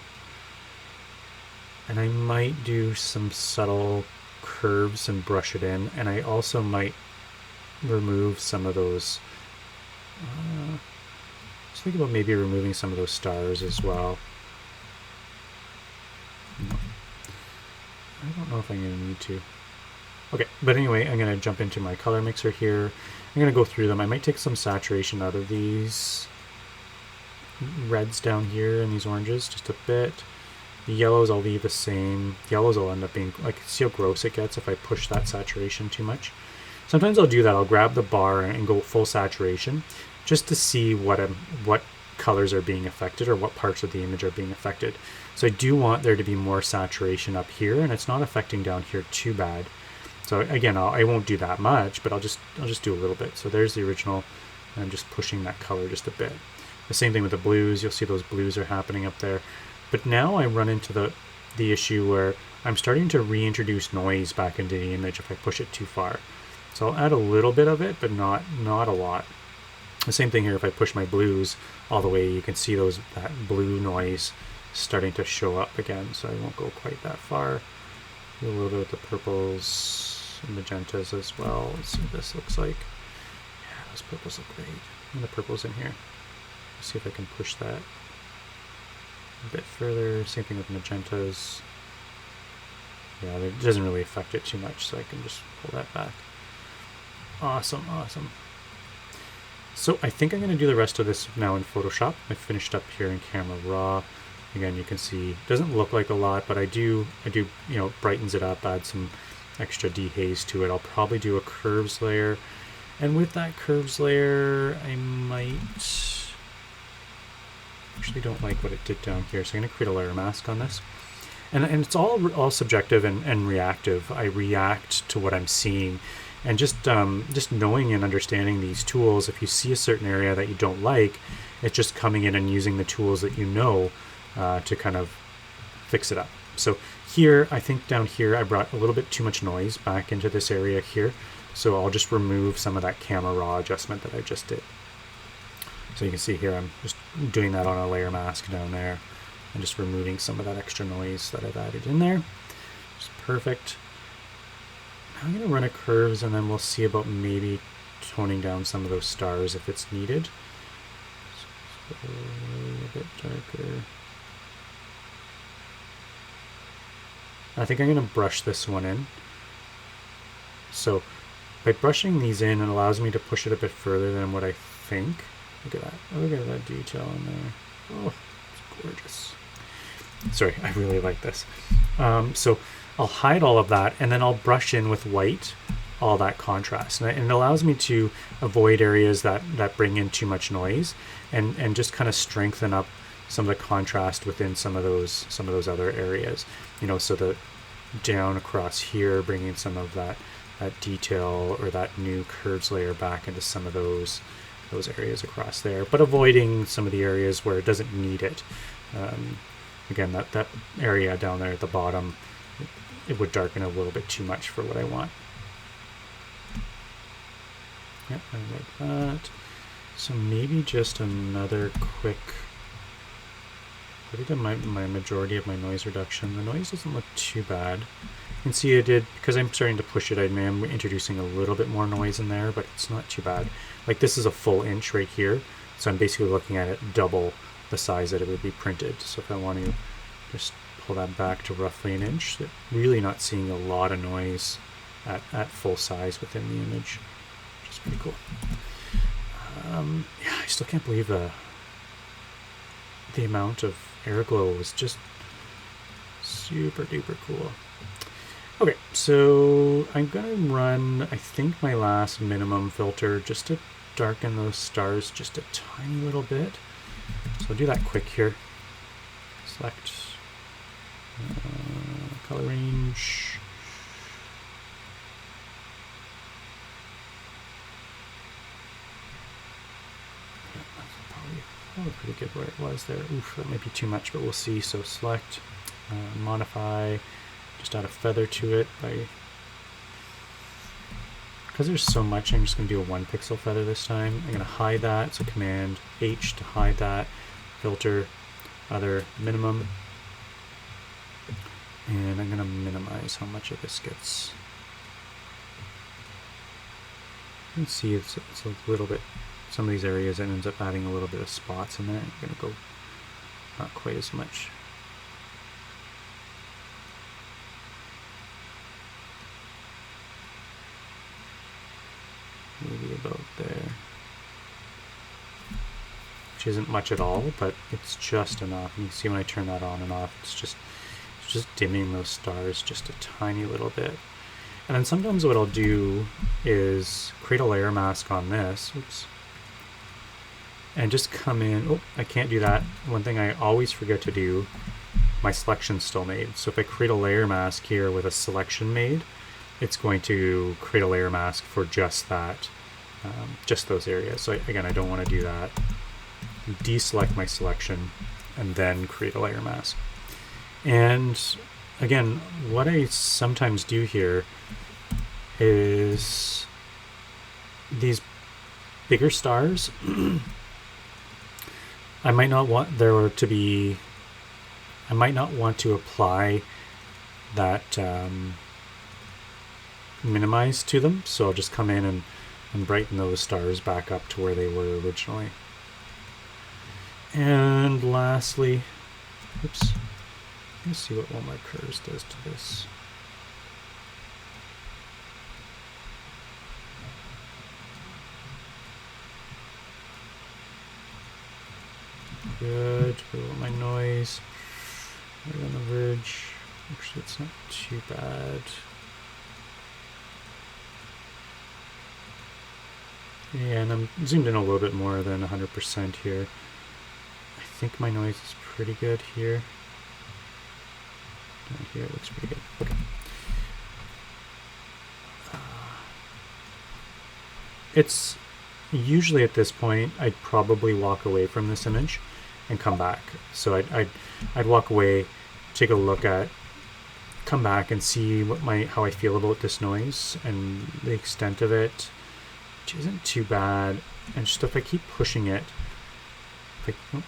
And I might do some subtle curves and brush it in. And I also might remove some of those. Just think about maybe removing some of those stars as well. No. I don't know if I'm going to need to. Okay, but anyway, I'm going to jump into my color mixer here. I'm going to go through them. I might take some saturation out of these reds down here and these oranges just a bit. The yellows I'll leave the same. Yellows will end up being, like, see how gross it gets if I push that saturation too much. Sometimes I'll do that. I'll grab the bar and go full saturation just to see what colors are being affected or what parts of the image are being affected. So I do want there to be more saturation up here, and it's not affecting down here too bad. So again, I won't do that much, but I'll just do a little bit. So there's the original, and I'm just pushing that color just a bit. The same thing with the blues. You'll see those blues are happening up there. But now I run into the issue where I'm starting to reintroduce noise back into the image if I push it too far. So I'll add a little bit of it, but not a lot. The same thing here, if I push my blues all the way, you can see that blue noise starting to show up again. So I won't go quite that far. Do a little bit with the purples and magentas as well. Let's see what this looks like. Yeah, those purples look great. And the purple's in here. Let's see if I can push that a bit further. Same thing with magentas. Yeah, it doesn't really affect it too much, so I can just pull that back. Awesome. So I think I'm going to do the rest of this now in Photoshop. I finished up here in Camera Raw. Again, you can see it doesn't look like a lot, but I do brightens it up, add some extra dehaze to it. I'll probably do a curves layer, and with that curves layer, I might actually don't like what it did down here, so I'm going to create a layer mask on this. And it's all subjective and reactive. I react to what I'm seeing, and just knowing and understanding these tools. If you see a certain area that you don't like, it's just coming in and using the tools that you know to kind of fix it up. So here, I think down here, I brought a little bit too much noise back into this area here. So I'll just remove some of that camera raw adjustment that I just did. So you can see here I'm just doing that on a layer mask down there and just removing some of that extra noise that I've added in there. Just perfect. Now I'm going to run a curves and then we'll see about maybe toning down some of those stars if it's needed. So a little bit darker. I think I'm going to brush this one in. So by brushing these in, it allows me to push it a bit further than what I think. Look at that. Look at that detail in there. Oh, it's gorgeous. Sorry, I really like this. So I'll hide all of that and then I'll brush in with white all that contrast. And it allows me to avoid areas that bring in too much noise and just kind of strengthen up some of the contrast within some of those other areas. You know, so the down across here, bringing some of that detail or that new curves layer back into some of those areas across there, but avoiding some of the areas where it doesn't need it. Again, that area down there at the bottom, it would darken a little bit too much for what I want. Yep, I like that. So maybe just another quick. I did my majority of my noise reduction. The noise doesn't look too bad. You can see I did, because I'm starting to push it, I am introducing a little bit more noise in there, but it's not too bad. Like this is a full inch right here, so I'm basically looking at it double the size that it would be printed. So if I want to just pull that back to roughly an inch, really not seeing a lot of noise at full size within the image, which is pretty cool. Yeah, I still can't believe the amount of Airglow was just super duper cool. Okay, so I'm gonna run, I think, my last minimum filter just to darken those stars just a tiny little bit. So I'll do that quick here. Select color range. Probably pretty good where it was there. Oof, that might be too much, but we'll see. So select, modify, just add a feather to it because there's so much. I'm just going to do a 1 pixel feather this time. I'm going to hide that. So Command H to hide that. Filter, other, minimum, and I'm going to minimize how much of this gets. You can see it's a little bit. Some of these areas it ends up adding a little bit of spots in there. I'm going to go not quite as much. Maybe about there. Which isn't much at all, but it's just enough. And you can see when I turn that on and off, it's just dimming those stars just a tiny little bit. And then sometimes what I'll do is create a layer mask on this. Oops. And just come in. Oh, I can't do that. One thing I always forget to do, my selection's still made. So if I create a layer mask here with a selection made, it's going to create a layer mask for just that, just those areas. So again, I don't want to do that. Deselect my selection and then create a layer mask. And again, what I sometimes do here is these bigger stars, I might not want there to be, I might not want to apply that minimize to them. So I'll just come in and brighten those stars back up to where they were originally. And lastly, oops, let's see what one more curves does to this. Good. My noise. Right on the verge. Actually, it's not too bad. Yeah, and I'm zoomed in a little bit more than 100% here. I think my noise is pretty good here. Down here it looks pretty good. Okay. It's usually at this point I'd probably walk away from this image and come back. So I'd walk away, take a look at come back and see how I feel about this noise and the extent of it, which isn't too bad. And just if I keep pushing it,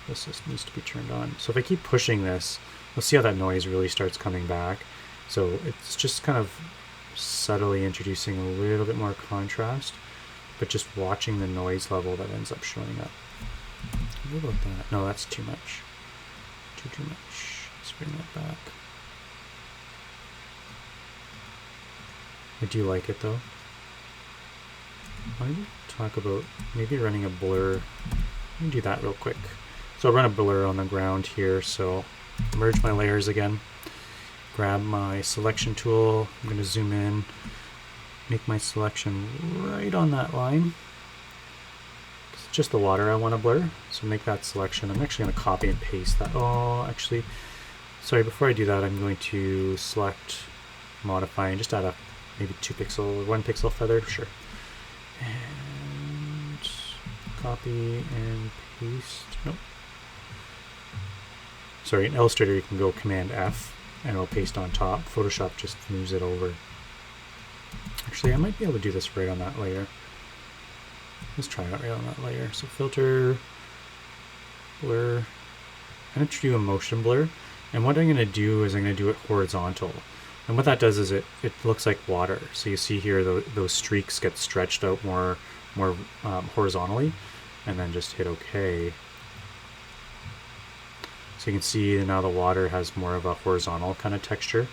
this needs to be turned on. So if I keep pushing this, we'll see how that noise really starts coming back. So it's just kind of subtly introducing a little bit more contrast, but just watching the noise level that ends up showing up. What about that? No, that's too much. Too much. Let's bring that back. I do like it though. I want to talk about maybe running a blur. Let me do that real quick. So I'll run a blur on the ground here. So merge my layers again. Grab my selection tool. I'm going to zoom in. Make my selection right on that line. It's just the water I want to blur. So make that selection. I'm actually going to copy and paste that. Oh, actually, sorry, before I do that, I'm going to select, modify, and just add a maybe 2 pixel, 1 pixel feather, sure. And copy and paste. Nope. Sorry, in Illustrator you can go Command F and it'll paste on top. Photoshop just moves it over. Actually, I might be able to do this right on that layer. Let's try it right on that layer. So filter, blur. I'm going to do a motion blur. And what I'm going to do is I'm going to do it horizontal. And what that does is it looks like water. So you see here those streaks get stretched out more horizontally, and then just hit OK. So you can see now the water has more of a horizontal kind of texture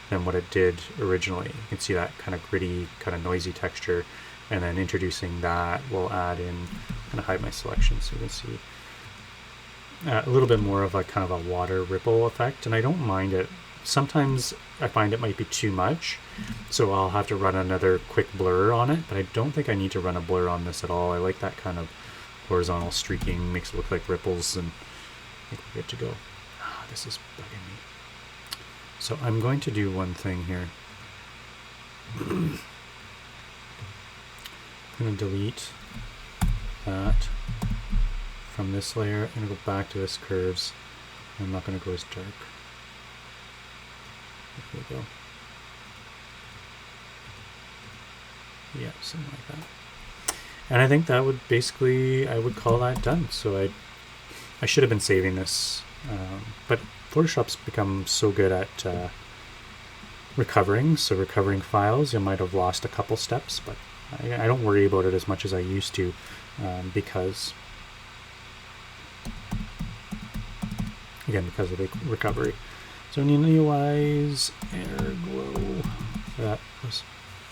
than what it did originally. You can see that kind of gritty, kind of noisy texture, and then introducing that will add in, I'm going to hide my selection so you can see a little bit more of a kind of a water ripple effect, and I don't mind it. Sometimes I find it might be too much, so I'll have to run another quick blur on it, but I don't think I need to run a blur on this at all. I like that kind of horizontal streaking, makes it look like ripples, and I think we're good to go. This is bugging me. So I'm going to do one thing here. I'm going to delete that from this layer. I'm going to go back to this curves. I'm not going to go as dark. There we go. Yeah, something like that. And I think that would basically, I would call that done. So I should have been saving this, but Photoshop's become so good at recovering files. You might have lost a couple steps, but I don't worry about it as much as I used to, because of the recovery. So Neowise, Airglow, that was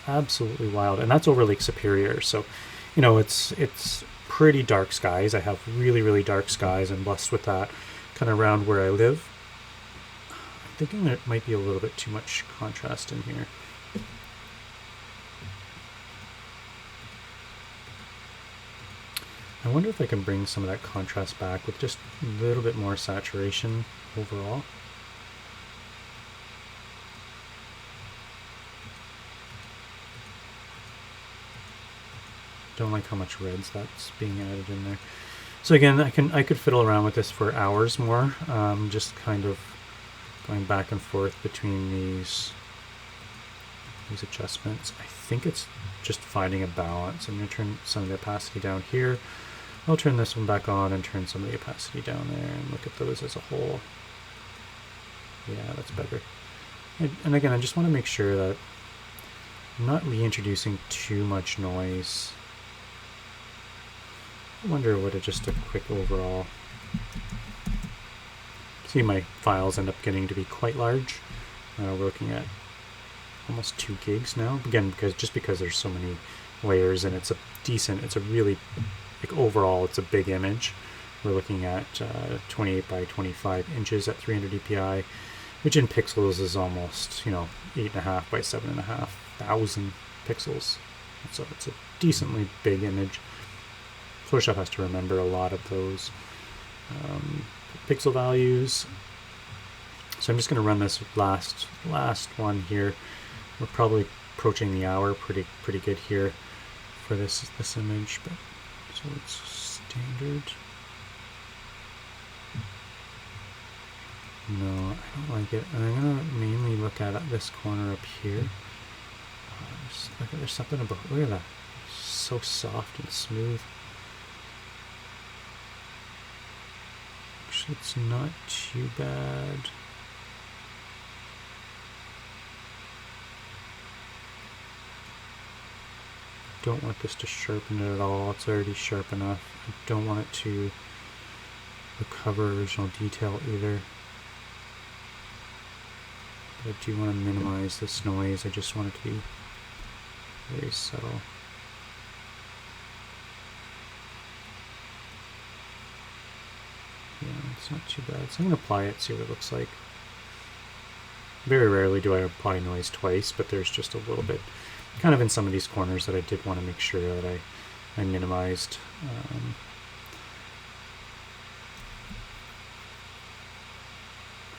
absolutely wild, and that's over Lake Superior. So, you know, it's pretty dark skies. I have really dark skies. I'm blessed with that kind of around where I live. I'm thinking there might be a little bit too much contrast in here. I wonder if I can bring some of that contrast back with just a little bit more saturation overall. Don't like how much reds that's being added in there. So again, I could fiddle around with this for hours more, just kind of going back and forth between these adjustments. I think it's just finding a balance. I'm going to turn some of the opacity down here. I'll turn this one back on and turn some of the opacity down there and look at those as a whole. Yeah, that's better. And again, I just want to make sure that I'm not reintroducing too much noise. I wonder what just a quick overall. See, my files end up getting to be quite large. We're looking at almost 2 gigs now. Again, because there's so many layers and it's a really, like overall, it's a big image. We're looking at 28 by 25 inches at 300 dpi, which in pixels is almost, 8.5 by 7.5 thousand pixels. So it's a decently big image. Photoshop has to remember a lot of those pixel values. So I'm just going to run this last one here. We're probably approaching the hour pretty good here for this image, but so it's standard. No, I don't like it. And I'm going to mainly look at this corner up here. There's something about, look at that. It's so soft and smooth. Actually, it's not too bad. Don't want this to sharpen it at all. It's already sharp enough. I don't want it to recover original detail either. But I do want to minimize this noise. I just want it to be very subtle. Yeah, it's not too bad. So I'm going to apply it, see what it looks like. Very rarely do I apply noise twice, but there's just a little bit kind of in some of these corners that I did want to make sure that I minimized.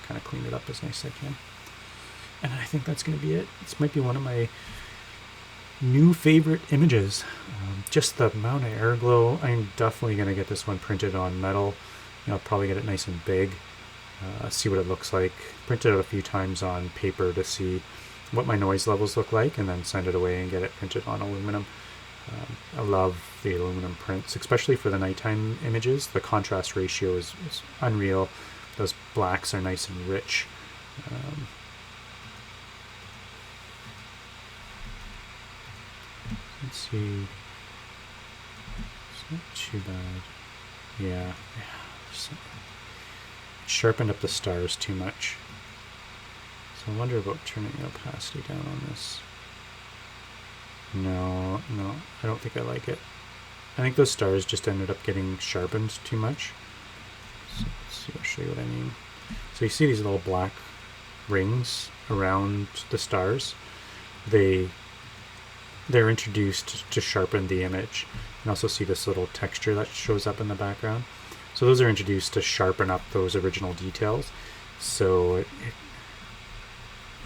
Kind of clean it up as nice as I can. And I think that's going to be it. This might be one of my new favorite images. Just the amount of Airglow. I'm definitely going to get this one printed on metal. I'll probably get it nice and big. See what it looks like. Print it out a few times on paper to see what my noise levels look like, and then send it away and get it printed on aluminum. I love the aluminum prints, especially for the nighttime images. The contrast ratio is unreal. Those blacks are nice and rich. Let's see. It's not too bad. Yeah. Sharpened up the stars too much. So I wonder about turning the opacity down on this. No, I don't think I like it. I think those stars just ended up getting sharpened too much. So let's see, I'll show you what I mean. So you see these little black rings around the stars. They're introduced to sharpen the image. You can also see this little texture that shows up in the background. So those are introduced to sharpen up those original details. So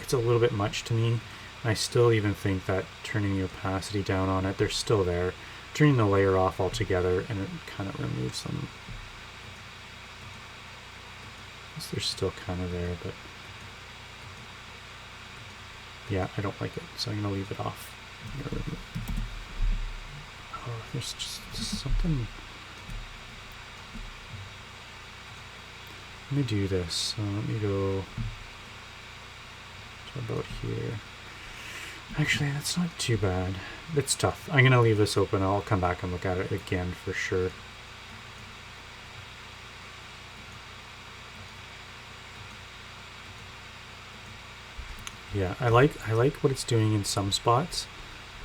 it's a little bit much to me. I still even think that turning the opacity down on it, they're still there. Turning the layer off altogether, and it kind of removes them. They're still kind of there, but yeah, I don't like it, so I'm going to leave it off. Oh, there's just something. Let me do this. So let me go to about here. Actually, that's not too bad. It's tough. I'm going to leave this open. I'll come back and look at it again for sure. Yeah, I like what it's doing in some spots.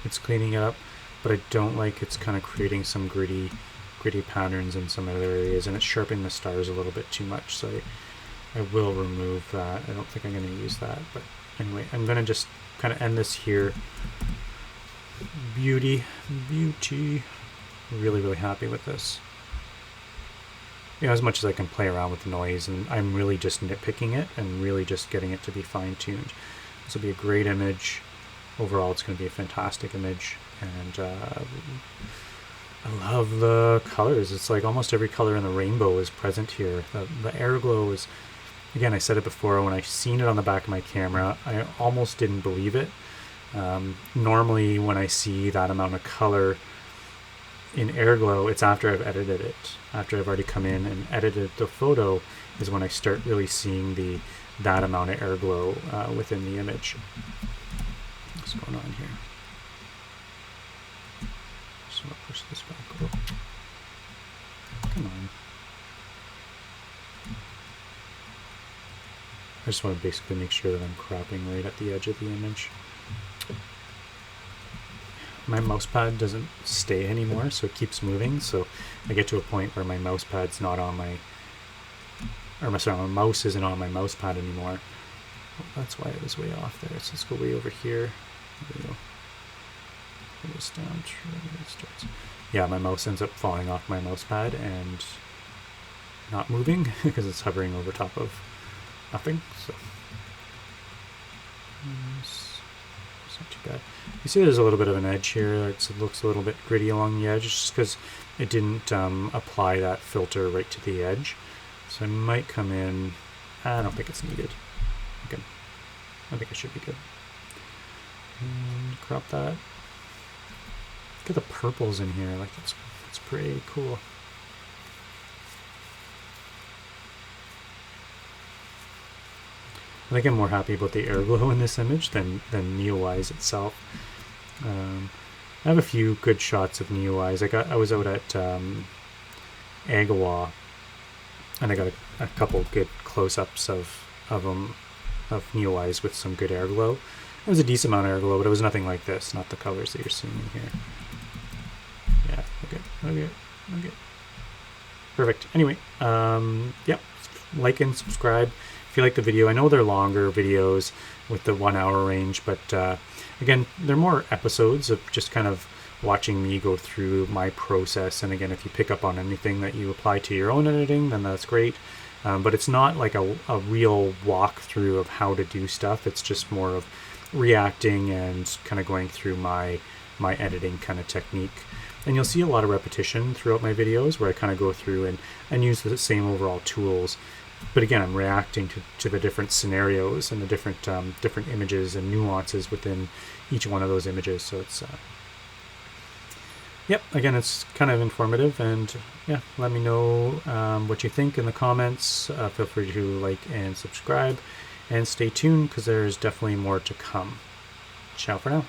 It's cleaning it up, but I don't like it's kind of creating some gritty patterns in some other areas, and it's sharpening the stars a little bit too much, so I will remove that. I don't think I'm going to use that, but anyway, I'm going to just kind of end this here. Beauty. Really happy with this. You know, as much as I can play around with the noise, and I'm really just nitpicking it and really just getting it to be fine-tuned. This will be a great image. Overall, it's going to be a fantastic image, and I love the colors. It's like almost every color in the rainbow is present here. The Airglow is, again, I said it before, when I seen it on the back of my camera, I almost didn't believe it. Normally when I see that amount of color in Airglow, it's after I've edited it. After I've already come in and edited the photo is when I start really seeing that amount of Airglow within the image. What's going on here? Just want to push this back a little. Come on. I just want to basically make sure that I'm cropping right at the edge of the image. My mouse pad doesn't stay anymore, so it keeps moving. So I get to a point where my mouse pad's not on my, sorry, my mouse isn't on my mouse pad anymore. Well, that's why it was way off there. So let's go way over here. There we go. Pull this down. Yeah, my mouse ends up falling off my mouse pad and not moving because it's hovering over top of nothing. So it's not too bad. You see there's a little bit of an edge here. It looks a little bit gritty along the edge just because it didn't apply that filter right to the edge. So I might come in, I don't think it's needed. Okay. I think it should be good. And crop that. Look at the purples in here. Like that's pretty cool. I think I'm more happy about the Airglow in this image than Neowise itself. I have a few good shots of Neowise. I was out at Airglow, and I got a couple good close-ups of Neowise with some good Airglow. It was a decent amount of Airglow, but it was nothing like this, not the colors that you're seeing in here. Yeah, okay. Perfect. Anyway, yeah, like and subscribe if you like the video. I know they're longer videos with the 1 hour range, but again, they're more episodes of just kind of watching me go through my process. And again, if you pick up on anything that you apply to your own editing, then that's great. But it's not like a real walkthrough of how to do stuff. It's just more of reacting and kind of going through my editing kind of technique. And you'll see a lot of repetition throughout my videos where I kind of go through and use the same overall tools. But again, I'm reacting to the different scenarios and the different images and nuances within each one of those images. So it's, yep, again, it's kind of informative. And yeah, let me know what you think in the comments. Feel free to like and subscribe. And stay tuned because there's definitely more to come. Ciao for now.